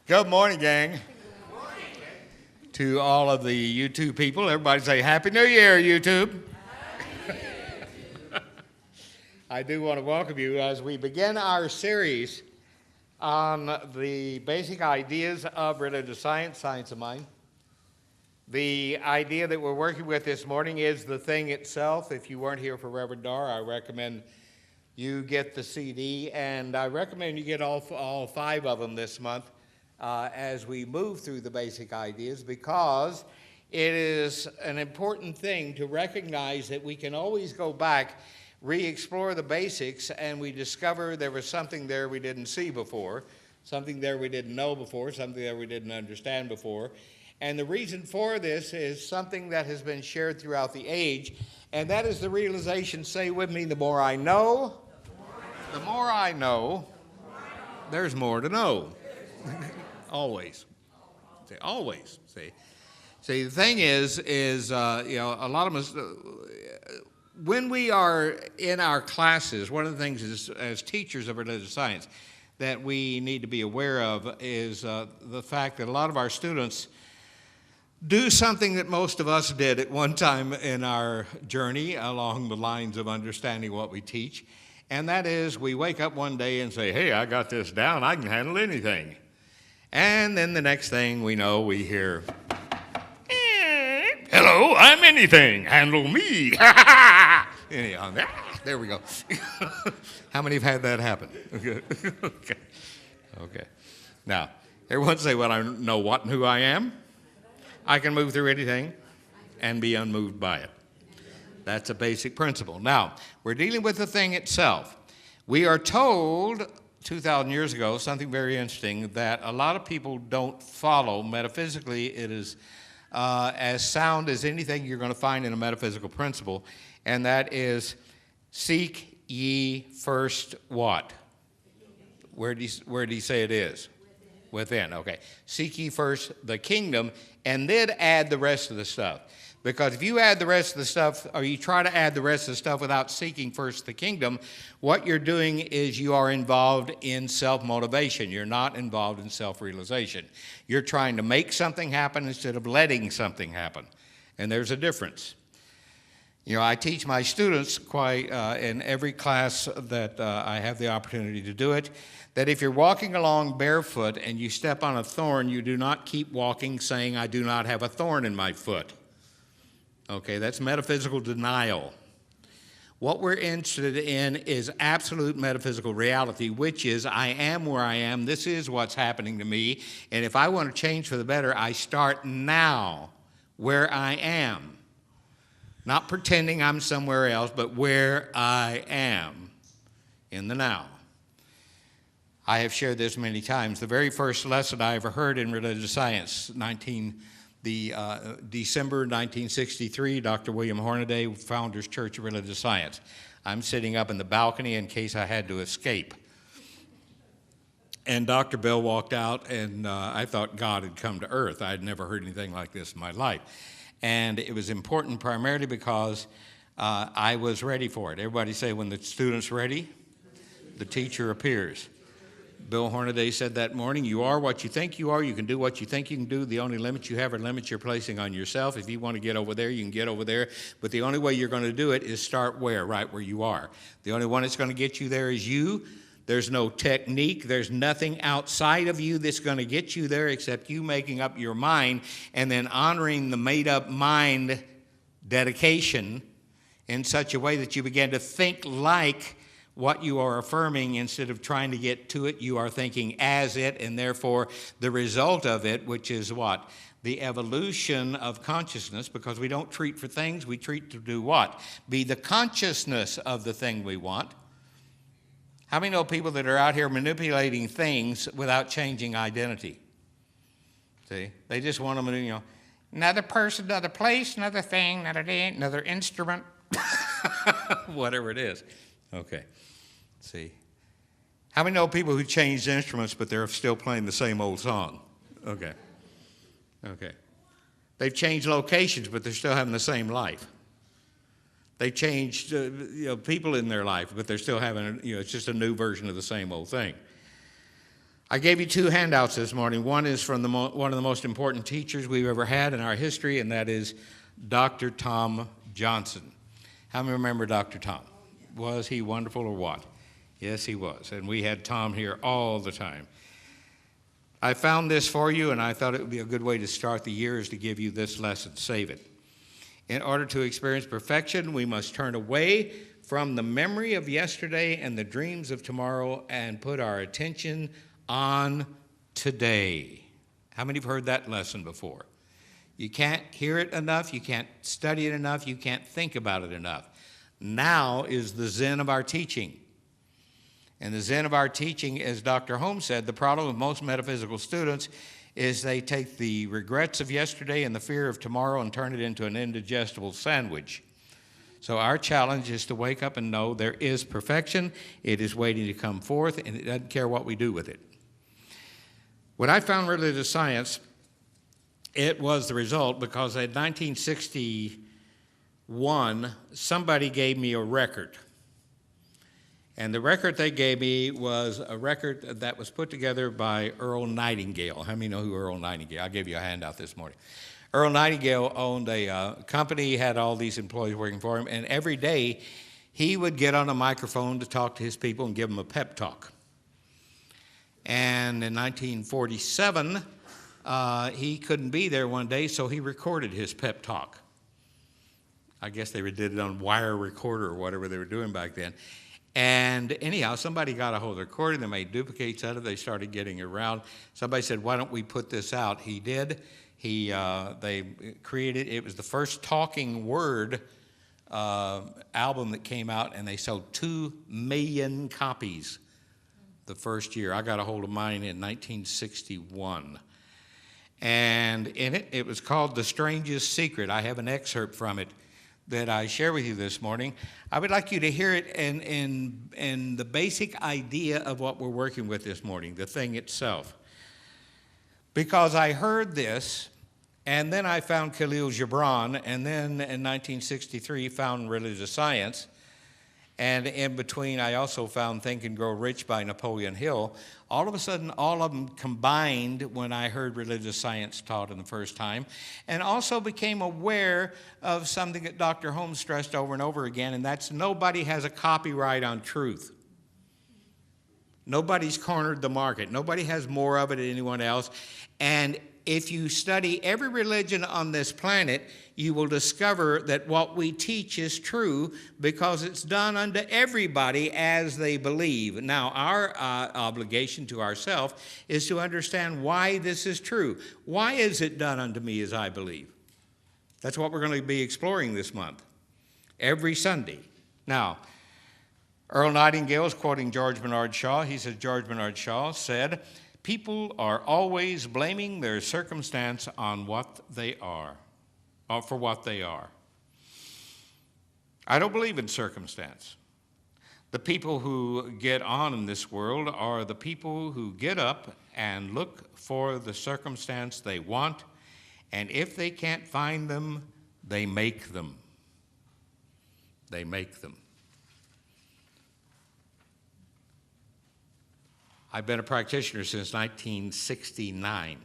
Good morning, gang. To all of the YouTube people, everybody say Happy New Year, YouTube. I do want to welcome you as we begin our series on the basic ideas of religious science, science of mind. The idea that we're working with this morning is the thing itself. If you weren't here for Reverend Dar, I recommend you get the CD, and I recommend you get all 5 of them this month as we move through the basic ideas, because it is an important thing to recognize that we can always go back, re-explore the basics, and we discover there was something there we didn't see before, something there we didn't know before, something there we didn't understand before. And the reason for this is something that has been shared throughout the age, and that is the realization, say with me, the more I know, there's more to know. Always. See, always. See, the thing is a lot of us, when we are in our classes, one of the things is, as teachers of religious science that we need to be aware of is the fact that a lot of our students do something that most of us did at one time in our journey along the lines of understanding what we teach, and that is we wake up one day and say, hey, I got this down, I can handle anything. And then the next thing we know, we hear, hello, I'm anything, handle me. Anyhow, there we go. How many have had that happen? Okay. Now, everyone say, well, I know what and who I am. I can move through anything and be unmoved by it. That's a basic principle. Now, we're dealing with the thing itself. We are told 2,000 years ago something very interesting that a lot of people don't follow. Metaphysically, it is as sound as anything you're going to find in a metaphysical principle, and that is seek ye first what? Where do you say it is? Within, okay. Seek ye first the kingdom, and then add the rest of the stuff. Because if you add the rest of the stuff, or you try to add the rest of the stuff without seeking first the kingdom, what you're doing is you are involved in self-motivation. You're not involved in self-realization. You're trying to make something happen instead of letting something happen. And there's a difference. You know, I teach my students quite in every class that I have the opportunity to do it, that if you're walking along barefoot and you step on a thorn, you do not keep walking saying, I do not have a thorn in my foot. Okay, that's metaphysical denial. What we're interested in is absolute metaphysical reality, which is I am where I am, this is what's happening to me, and if I want to change for the better, I start now where I am. Not pretending I'm somewhere else, but where I am in the now. I have shared this many times. The very first lesson I ever heard in religious science, December 1963, Dr. William Hornaday, Founders Church of Religious Science. I'm sitting up in the balcony in case I had to escape. And Dr. Bell walked out, and I thought God had come to earth. I had never heard anything like this in my life. And it was important primarily because I was ready for it. Everybody say, when the student's ready, the teacher appears. Bill Hornaday said that morning, you are what you think you are. You can do what you think you can do. The only limits you have are limits you're placing on yourself. If you want to get over there, you can get over there. But the only way you're going to do it is start where? Right where you are. The only one that's going to get you there is you. There's no technique. There's nothing outside of you that's going to get you there except you making up your mind and then honoring the made-up mind dedication in such a way that you begin to think like what you are affirming. Instead of trying to get to it, you are thinking as it, and therefore the result of it, which is what? The evolution of consciousness, because we don't treat for things, we treat to do what? Be the consciousness of the thing we want. How many know people that are out here manipulating things without changing identity? See? They just want them, another person, another place, another thing, another day, another instrument, whatever it is. Okay. See. How many know people who changed instruments, but they're still playing the same old song? Okay. They've changed locations, but they're still having the same life. They've changed people in their life, but they're still having, it's just a new version of the same old thing. I gave you two handouts this morning. One is from one of the most important teachers we've ever had in our history, and that is Dr. Tom Johnson. How many remember Dr. Tom? Was he wonderful or what? Yes, he was. And we had Tom here all the time. I found this for you, and I thought it would be a good way to start the year is to give you this lesson. Save it. In order to experience perfection, we must turn away from the memory of yesterday and the dreams of tomorrow and put our attention on today. How many have heard that lesson before? You can't hear it enough, you can't study it enough, you can't think about it enough. Now is the zen of our teaching. And the zen of our teaching, as Dr. Holmes said, the problem with most metaphysical students is they take the regrets of yesterday and the fear of tomorrow and turn it into an indigestible sandwich. So our challenge is to wake up and know there is perfection, it is waiting to come forth, and it doesn't care what we do with it. When I found religious science, it was the result because in 1961, somebody gave me a record. And the record they gave me was a record that was put together by Earl Nightingale. How many know who Earl Nightingale? I gave you a handout this morning. Earl Nightingale owned a company, he had all these employees working for him, and every day he would get on a microphone to talk to his people and give them a pep talk. And in 1947, he couldn't be there one day, so he recorded his pep talk. I guess they did it on wire recorder or whatever they were doing back then. And anyhow, somebody got a hold of the recording, they made duplicates out of it, they started getting it around. Somebody said, why don't we put this out? He did. They created, it was the first talking word album that came out, and they sold 2 million copies the first year. I got a hold of mine in 1961. And in it, it was called The Strangest Secret. I have an excerpt from it that I share with you this morning. I would like you to hear it in the basic idea of what we're working with this morning, the thing itself. Because I heard this, and then I found Khalil Gibran, and then in 1963 found religious science, and in between I also found Think and Grow Rich by Napoleon Hill. All of a sudden, all of them combined when I heard religious science taught in the first time, and also became aware of something that Dr. Holmes stressed over and over again, and that's nobody has a copyright on truth. Nobody's cornered the market. Nobody has more of it than anyone else. And if you study every religion on this planet, you will discover that what we teach is true because it's done unto everybody as they believe. Now, our obligation to ourselves is to understand why this is true. Why is it done unto me as I believe? That's what we're going to be exploring this month, every Sunday. Now, Earl Nightingale is quoting George Bernard Shaw. He says, George Bernard Shaw said, people are always blaming their circumstance on what they are, or for what they are. I don't believe in circumstance. The people who get on in this world are the people who get up and look for the circumstance they want, and if they can't find them, they make them. They make them. I've been a practitioner since 1969.